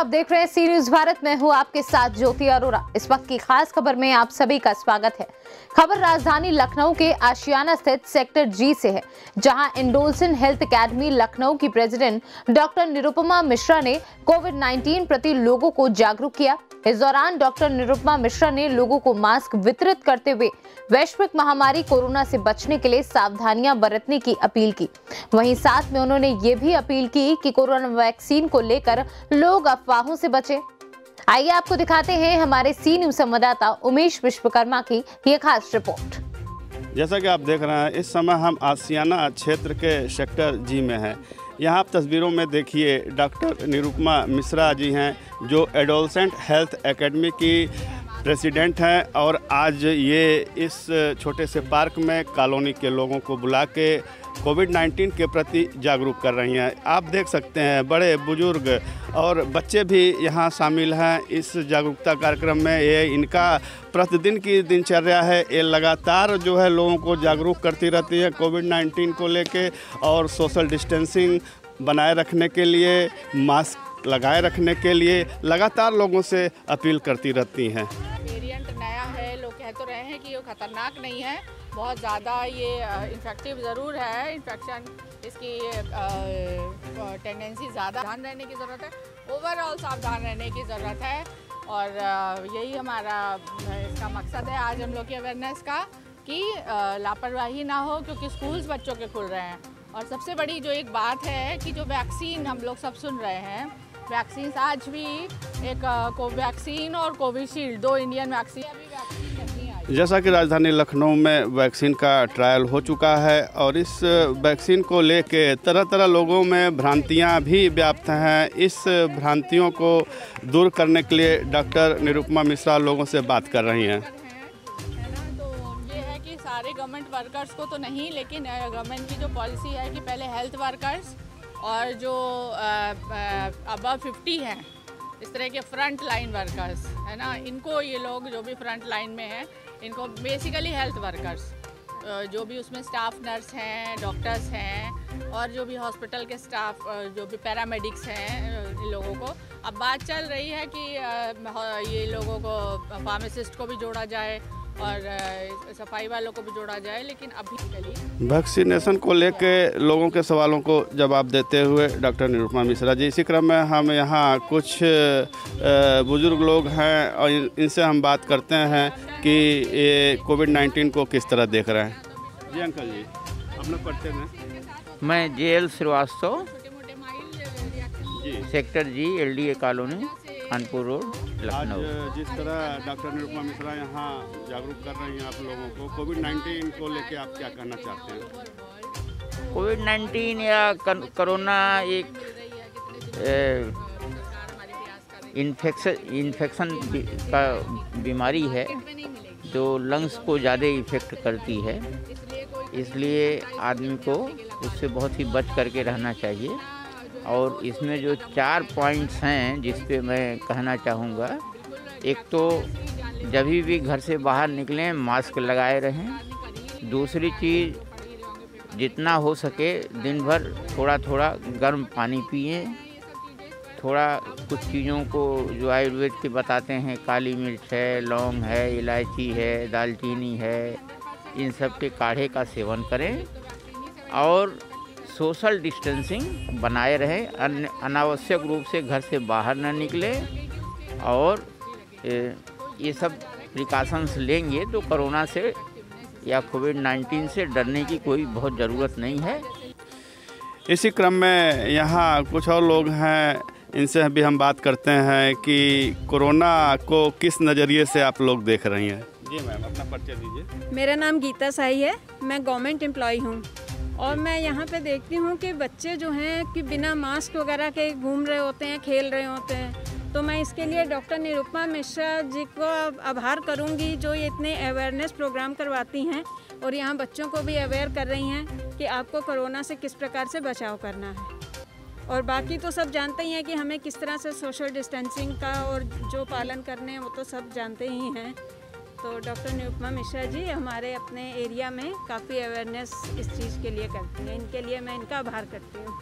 आप देख रहे हैं सी न्यूज भारत में हूं आपके साथ ज्योति अरोरा। इस वक्त की खास खबर में आप सभी का स्वागत है। खबर राजधानी लखनऊ के आशियाना स्थित सेक्टर जी से है, जहां इंडोलसन हेल्थ एकेडमी लखनऊ की प्रेसिडेंट डॉक्टर निरुपमा मिश्रा ने कोविड-19 प्रति लोगों को जागरूक किया। इस दौरान डॉक्टर निरुपमा मिश्रा ने लोगों को मास्क वितरित करते हुए वैश्विक महामारी कोरोना से बचने के लिए सावधानियां बरतने की अपील की। वहीं साथ में उन्होंने ये भी अपील की कि कोरोना वैक्सीन को लेकर लोग अफवाहों से बचें। आइए आपको दिखाते हैं हमारे सी न्यूज संवाददाता उमेश विश्वकर्मा की ये खास रिपोर्ट। जैसा कि आप देख रहे हैं, इस समय हम आशियाना क्षेत्र के सेक्टर जी में हैं। यहाँ आप तस्वीरों में देखिए डॉक्टर निरुपमा मिश्रा जी हैं, जो एडोलसेंट हेल्थ एकेडमी की प्रेसिडेंट हैं और आज ये इस छोटे से पार्क में कॉलोनी के लोगों को बुला के कोविड-19 के प्रति जागरूक कर रही हैं। आप देख सकते हैं बड़े बुजुर्ग और बच्चे भी यहाँ शामिल हैं इस जागरूकता कार्यक्रम में। ये इनका प्रतिदिन की दिनचर्या है। ये लगातार जो है लोगों को जागरूक करती रहती है कोविड-19 को लेके और सोशल डिस्टेंसिंग बनाए रखने के लिए, मास्क लगाए रखने के लिए लगातार लोगों से अपील करती रहती हैं। वेरिएंट नया है, लोग कह तो रहे हैं कि ये खतरनाक नहीं है, बहुत ज़्यादा ये इन्फेक्टिव ज़रूर है, इन्फेक्शन इसकी टेंडेंसी ज़्यादा, सावधान रहने की ज़रूरत है, ओवरऑल सावधान रहने की ज़रूरत है। और यही हमारा इसका मकसद है आज हम लोग की अवेयरनेस का, कि लापरवाही ना हो, क्योंकि स्कूल्स बच्चों के खुल रहे हैं। और सबसे बड़ी जो एक बात है कि जो वैक्सीन हम लोग सब सुन रहे हैं, वैक्सीन आज भी एक कोवैक्सीन और कोविशील्ड, दो इंडियन वैक्सीन नहीं आई। जैसा कि राजधानी लखनऊ में वैक्सीन का ट्रायल हो चुका है और इस वैक्सीन को लेके तरह तरह लोगों में भ्रांतियां भी व्याप्त हैं। इस भ्रांतियों को दूर करने के लिए डॉक्टर निरुपमा मिश्रा लोगों से बात कर रही हैं। सारे गवर्नमेंट वर्कर्स को तो नहीं, लेकिन गवर्नमेंट की जो पॉलिसी है कि पहले हेल्थ वर्कर्स और जो अबव 50 हैं, इस तरह के फ्रंट लाइन वर्कर्स है ना, इनको ये लोग जो भी फ्रंट लाइन में हैं, इनको बेसिकली हेल्थ वर्कर्स, जो भी उसमें स्टाफ नर्स हैं, डॉक्टर्स हैं और जो भी हॉस्पिटल के स्टाफ, जो भी पैरामेडिक्स हैं, इन लोगों को अब बात चल रही है कि ये लोगों को फार्मासिस्ट को भी जोड़ा जाए और सफाई वालों को भी जोड़ा जाए। लेकिन अभी वैक्सीनेशन को लेके लोगों के सवालों को जवाब देते हुए डॉक्टर निरुपमा मिश्रा जी, इसी क्रम में हम यहाँ कुछ बुजुर्ग लोग हैं और इनसे हम बात करते हैं कि ये कोविड-19 को किस तरह देख रहे हैं। जी अंकल जी, अपना परिचय में। मैं JL श्रीवास्तव, सेक्टर जी, LDA colony, Kanpur road, Lucknow. आज जिस तरह डॉक्टर निरुपमा मिश्रा यहाँ जागरूक कर रही हैं आप लोगों को, कोविड-19 को लेके आप क्या कहना चाहते हैं? कोविड-19 या कोरोना एक इन्फेक्शन का बीमारी है जो लंग्स को ज़्यादा इफ़ेक्ट करती है, इसलिए आदमी को उससे बहुत ही बच करके रहना चाहिए। और इसमें जो 4 पॉइंट्स हैं जिस पे मैं कहना चाहूँगा, एक तो जब भी घर से बाहर निकलें मास्क लगाए रहें। दूसरी चीज़, जितना हो सके दिन भर थोड़ा थोड़ा गर्म पानी पिए। थोड़ा कुछ चीज़ों को जो आयुर्वेद के बताते हैं, काली मिर्च है, लौंग है, इलायची है, दालचीनी है, इन सब के काढ़े का सेवन करें और सोशल डिस्टेंसिंग बनाए रहें। अनावश्यक रूप से घर से बाहर न निकलें और ये सब प्रिकॉशंस लेंगे तो कोरोना से या कोविड-19 से डरने की कोई बहुत ज़रूरत नहीं है। इसी क्रम में यहाँ कुछ और लोग हैं, इनसे भी हम बात करते हैं कि कोरोना को किस नज़रिए से आप लोग देख रही हैं। जी मैम, अपना परिचय दीजिए। मेरा नाम गीता साई है, मैं गवर्नमेंट एम्प्लॉय हूँ और मैं यहाँ पे देखती हूँ कि बच्चे जो हैं कि बिना मास्क वगैरह के घूम रहे होते हैं, खेल रहे होते हैं। तो मैं इसके लिए डॉक्टर निरुपमा मिश्रा जी को आभार करूँगी, जो ये इतने अवेयरनेस प्रोग्राम करवाती हैं और यहाँ बच्चों को भी अवेयर कर रही हैं कि आपको कोरोना से किस प्रकार से बचाव करना है। और बाकी तो सब जानते ही हैं कि हमें किस तरह से सोशल डिस्टेंसिंग का और जो पालन करने हैं वो तो सब जानते ही हैं। तो डॉक्टर निरुपमा मिश्रा जी हमारे अपने एरिया में काफ़ी अवेयरनेस इस चीज़ के लिए करती हैं। इनके लिए मैं इनका आभार करती हूँ।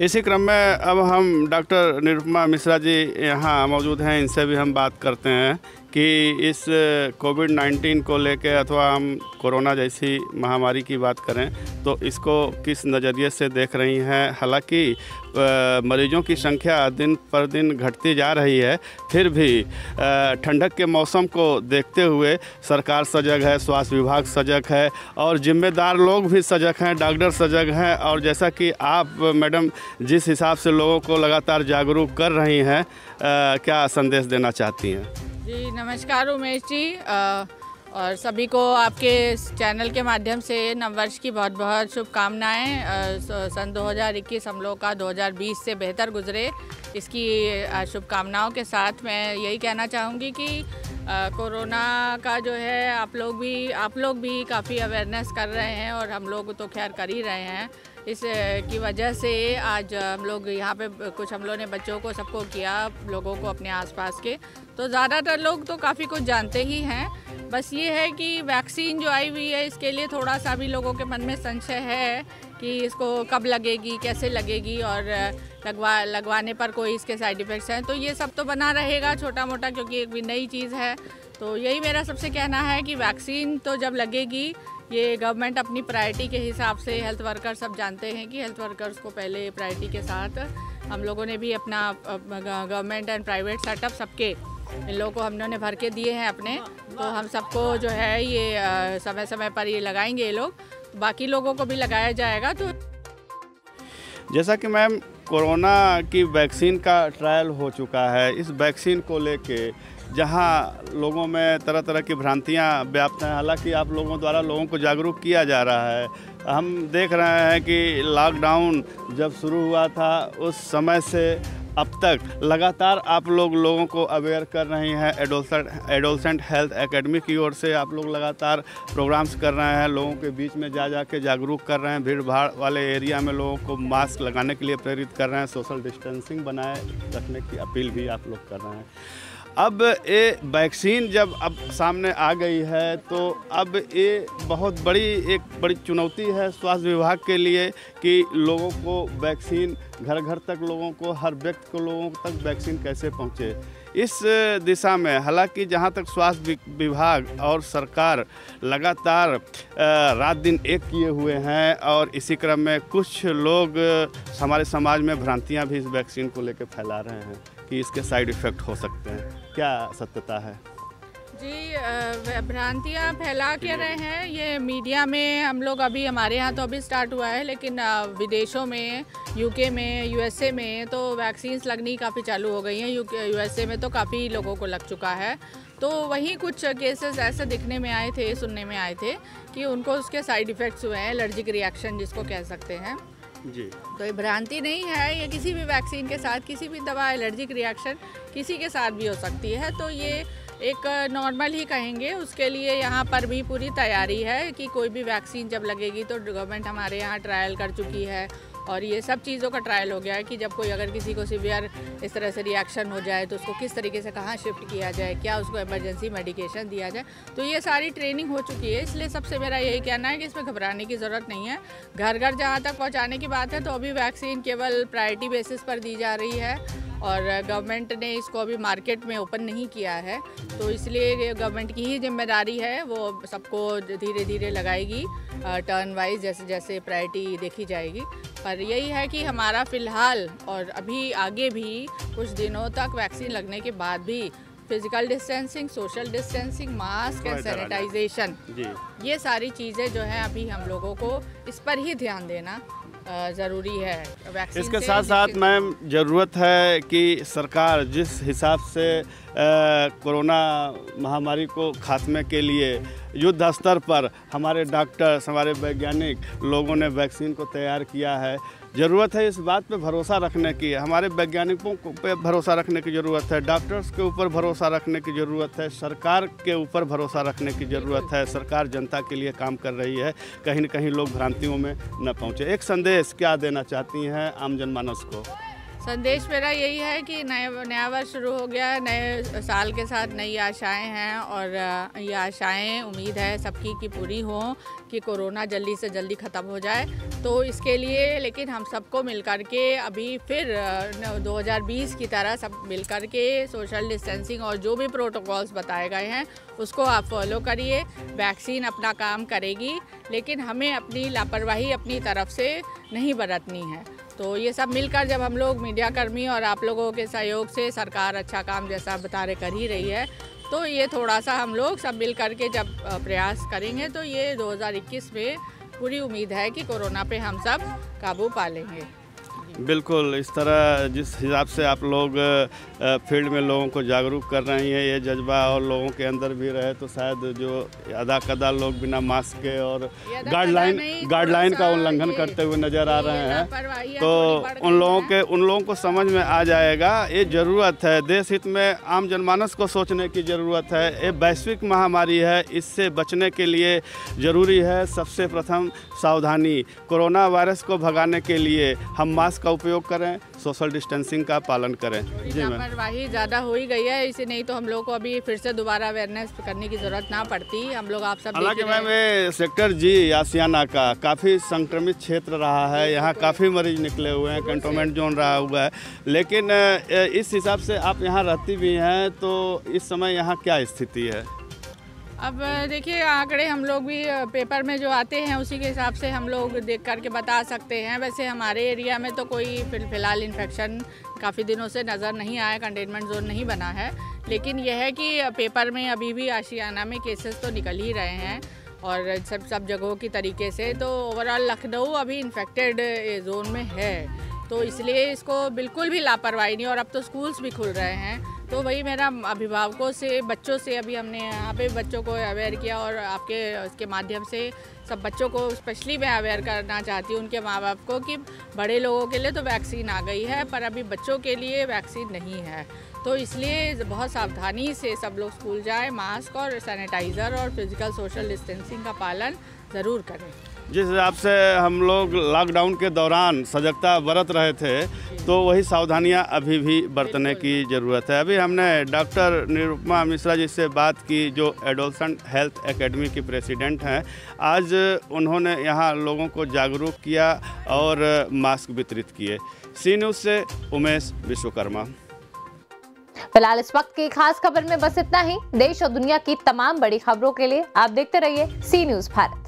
इसी क्रम में अब हम डॉक्टर निरुपमा मिश्रा जी यहाँ मौजूद हैं, इनसे भी हम बात करते हैं कि इस कोविड-19 को लेकर अथवा हम कोरोना जैसी महामारी की बात करें तो इसको किस नज़रिए से देख रही हैं। हालांकि मरीजों की संख्या दिन पर दिन घटती जा रही है, फिर भी ठंडक के मौसम को देखते हुए सरकार सजग है, स्वास्थ्य विभाग सजग है और जिम्मेदार लोग भी सजग हैं, डॉक्टर सजग हैं। और जैसा कि आप मैडम जिस हिसाब से लोगों को लगातार जागरूक कर रही हैं, क्या संदेश देना चाहती हैं? जी नमस्कार उमेश जी, और सभी को आपके चैनल के माध्यम से नववर्ष की बहुत बहुत शुभकामनाएं। सन 2021 हम लोग का 2020 से बेहतर गुजरे, इसकी शुभकामनाओं के साथ मैं यही कहना चाहूँगी कि कोरोना का जो है आप लोग भी काफ़ी अवेयरनेस कर रहे हैं और हम लोग तो खैर कर ही रहे हैं। इस की वजह से आज हम लोग यहाँ पे कुछ हम लोगों ने बच्चों को सबको किया, लोगों को अपने आसपास के, तो ज़्यादातर लोग तो काफ़ी कुछ जानते ही हैं। बस ये है कि वैक्सीन जो आई हुई है इसके लिए थोड़ा सा भी लोगों के मन में संशय है कि इसको कब लगेगी, कैसे लगेगी और लगवाने पर कोई इसके साइड इफ़ेक्ट्स हैं। तो ये सब तो बना रहेगा छोटा मोटा, क्योंकि एक भी नई चीज़ है। तो यही मेरा सबसे कहना है कि वैक्सीन तो जब लगेगी, ये गवर्नमेंट अपनी प्रायोरिटी के हिसाब से, हेल्थ वर्कर सब जानते हैं कि हेल्थ वर्कर्स को पहले प्रायोरिटी के साथ हम लोगों ने भी अपना गवर्नमेंट एंड प्राइवेट सेटअप सबके इन लोगों को हम लोगों ने भर के दिए हैं अपने, तो हम सबको जो है ये समय समय पर ये लगाएंगे ये लोग, बाकी लोगों को भी लगाया जाएगा। तो जैसा कि मैम कोरोना की वैक्सीन का ट्रायल हो चुका है, इस वैक्सीन को लेके जहां लोगों में तरह तरह की भ्रांतियां व्याप्त हैं, हालांकि आप लोगों द्वारा लोगों को जागरूक किया जा रहा है। हम देख रहे हैं कि लॉकडाउन जब शुरू हुआ था उस समय से अब तक लगातार आप लोगों को अवेयर कर रही हैं। एडोलसेंट हेल्थ एकेडमी की ओर से आप लोग लगातार प्रोग्राम्स कर रहे हैं, लोगों के बीच में जा के जागरूक कर रहे हैं, भीड़ भाड़ वाले एरिया में लोगों को मास्क लगाने के लिए प्रेरित कर रहे हैं, सोशल डिस्टेंसिंग बनाए रखने की अपील भी आप लोग कर रहे हैं। अब ये वैक्सीन जब अब सामने आ गई है तो अब ये बहुत बड़ी चुनौती है स्वास्थ्य विभाग के लिए कि लोगों को वैक्सीन घर घर तक, लोगों को, हर व्यक्ति को लोगों तक वैक्सीन कैसे पहुंचे। इस दिशा में हालांकि जहां तक स्वास्थ्य विभाग और सरकार लगातार रात दिन एक किए हुए हैं और इसी क्रम में कुछ लोग हमारे समाज में भ्रांतियां भी इस वैक्सीन को लेकर फैला रहे हैं कि इसके साइड इफ़ेक्ट हो सकते हैं, क्या सत्यता है? जी भ्रांतियाँ फैला के रहे हैं ये मीडिया में। हम लोग अभी हमारे यहाँ तो अभी स्टार्ट हुआ है, लेकिन विदेशों में, यूके में, यूएसए में तो वैक्सीन्स लगनी काफ़ी चालू हो गई हैं। यूएसए में तो काफ़ी लोगों को लग चुका है। तो वहीं कुछ केसेस ऐसे दिखने में आए थे, सुनने में आए थे कि उनको उसके साइड इफ़ेक्ट्स हुए हैं, एलर्जिक रिएक्शन जिसको कह सकते हैं जी। तो ये भ्रांति नहीं है, ये किसी भी वैक्सीन के साथ, किसी भी दवा एलर्जिक रिएक्शन किसी के साथ भी हो सकती है। तो ये एक नॉर्मल ही कहेंगे, उसके लिए यहाँ पर भी पूरी तैयारी है कि कोई भी वैक्सीन जब लगेगी तो गवर्नमेंट हमारे यहाँ ट्रायल कर चुकी है और ये सब चीज़ों का ट्रायल हो गया है कि जब कोई अगर किसी को सीवियर इस तरह से रिएक्शन हो जाए तो उसको किस तरीके से कहाँ शिफ्ट किया जाए, क्या उसको इमरजेंसी मेडिकेशन दिया जाए। तो ये सारी ट्रेनिंग हो चुकी है, इसलिए सबसे मेरा यही कहना है कि इसमें घबराने की ज़रूरत नहीं है। घर घर जहाँ तक पहुँचाने की बात है तो अभी वैक्सीन केवल प्रायोरिटी बेसिस पर दी जा रही है और गवर्नमेंट ने इसको अभी मार्केट में ओपन नहीं किया है, तो इसलिए गवर्नमेंट की ही जिम्मेदारी है, वो सबको धीरे धीरे लगाएगी टर्न वाइज, जैसे जैसे प्रायोरिटी देखी जाएगी। पर यही है कि हमारा फ़िलहाल और अभी आगे भी कुछ दिनों तक वैक्सीन लगने के बाद भी physical distancing, social distancing, mask and sanitization, ये सारी चीज़ें जो हैं अभी हम लोगों को इस पर ही ध्यान देना ज़रूरी है। वैक्सीन इसके साथ साथ मैम ज़रूरत है कि सरकार जिस हिसाब से कोरोना महामारी को खात्मे के लिए युद्ध स्तर पर हमारे डॉक्टर्स, हमारे वैज्ञानिक लोगों ने वैक्सीन को तैयार किया है, ज़रूरत है इस बात पे भरोसा रखने की, हमारे वैज्ञानिकों पे भरोसा रखने की ज़रूरत है, डॉक्टर्स के ऊपर भरोसा रखने की ज़रूरत है, सरकार के ऊपर भरोसा रखने की ज़रूरत है। सरकार जनता के लिए काम कर रही है, कहीं न कहीं लोग भ्रांतियों में न पहुँचे। एक संदेश क्या देना चाहती हैं आम जनमानस को? संदेश मेरा यही है कि नया वर्ष शुरू हो गया है, नए साल के साथ नई आशाएं हैं और ये आशाएं उम्मीद है सबकी की पूरी हों कि कोरोना जल्दी से जल्दी ख़त्म हो जाए। तो इसके लिए लेकिन हम सबको मिलकर के अभी फिर 2020 की तरह सब मिलकर के सोशल डिस्टेंसिंग और जो भी प्रोटोकॉल्स बताए गए हैं उसको आप फॉलो करिए। वैक्सीन अपना काम करेगी लेकिन हमें अपनी लापरवाही अपनी तरफ से नहीं बरतनी है। तो ये सब मिलकर जब हम लोग मीडिया कर्मी और आप लोगों के सहयोग से सरकार अच्छा काम जैसा बता रहे कर ही रही है, तो ये थोड़ा सा हम लोग सब मिल करके जब प्रयास करेंगे तो ये 2021 में पूरी उम्मीद है कि कोरोना पे हम सब काबू पा लेंगे। बिल्कुल, इस तरह जिस हिसाब से आप लोग फील्ड में लोगों को जागरूक कर रही हैं, ये जज्बा और लोगों के अंदर भी रहे तो शायद जो अदा कदा लोग बिना मास्क के और गाइडलाइन का उल्लंघन करते हुए नज़र आ रहे हैं, तो उन लोगों को समझ में आ जाएगा। ये ज़रूरत है, देश हित में आम जनमानस को सोचने की ज़रूरत है। ये वैश्विक महामारी है, इससे बचने के लिए ज़रूरी है सबसे प्रथम सावधानी। कोरोना वायरस को भगाने के लिए हम मास्क का उपयोग करें, सोशल डिस्टेंसिंग का पालन करें। जी मैम, लापरवाही ज़्यादा हो ही गई है, इसे नहीं तो हम लोग को अभी फिर से दोबारा अवेयरनेस करने की ज़रूरत ना पड़ती। हम लोग आप सब हालांकि मैम ये सेक्टर जी आसियाना का काफ़ी संक्रमित क्षेत्र रहा है, यहाँ काफ़ी मरीज निकले हुए हैं, कंटोनमेंट जोन रहा हुआ है, लेकिन इस हिसाब से आप यहाँ रहती भी हैं तो इस समय यहाँ क्या स्थिति है? अब देखिए आंकड़े हम लोग भी पेपर में जो आते हैं उसी के हिसाब से हम लोग देख करके बता सकते हैं। वैसे हमारे एरिया में तो कोई फ़िलहाल इन्फेक्शन काफ़ी दिनों से नज़र नहीं आया, कंटेनमेंट जोन नहीं बना है, लेकिन यह है कि पेपर में अभी भी आशियाना में केसेस तो निकल ही रहे हैं और सब जगहों की तरीके से। तो ओवरऑल लखनऊ अभी इन्फेक्टेड जोन में है, तो इसलिए इसको बिल्कुल भी लापरवाही नहीं। और अब तो स्कूल्स भी खुल रहे हैं, तो वही मेरा अभिभावकों से, बच्चों से, अभी हमने यहाँ पे बच्चों को अवेयर किया और आपके इसके माध्यम से सब बच्चों को स्पेशली मैं अवेयर करना चाहती हूँ उनके माँ बाप को कि बड़े लोगों के लिए तो वैक्सीन आ गई है पर अभी बच्चों के लिए वैक्सीन नहीं है। तो इसलिए बहुत सावधानी से सब लोग स्कूल जाएं, मास्क और सैनिटाइज़र और फिजिकल सोशल डिस्टेंसिंग का पालन ज़रूर करें। जिस हिसाब से हम लोग लॉकडाउन के दौरान सजगता बरत रहे थे तो वही सावधानियां अभी भी बरतने की ज़रूरत है। अभी हमने डॉक्टर निरुपमा मिश्रा जी से बात की जो एडोलसेंट हेल्थ एकेडमी की प्रेसिडेंट हैं। आज उन्होंने यहाँ लोगों को जागरूक किया और मास्क वितरित किए। सी न्यूज़ से उमेश विश्वकर्मा। फिलहाल इस वक्त की खास खबर में बस इतना ही। देश और दुनिया की तमाम बड़ी खबरों के लिए आप देखते रहिए सी न्यूज़ भारत।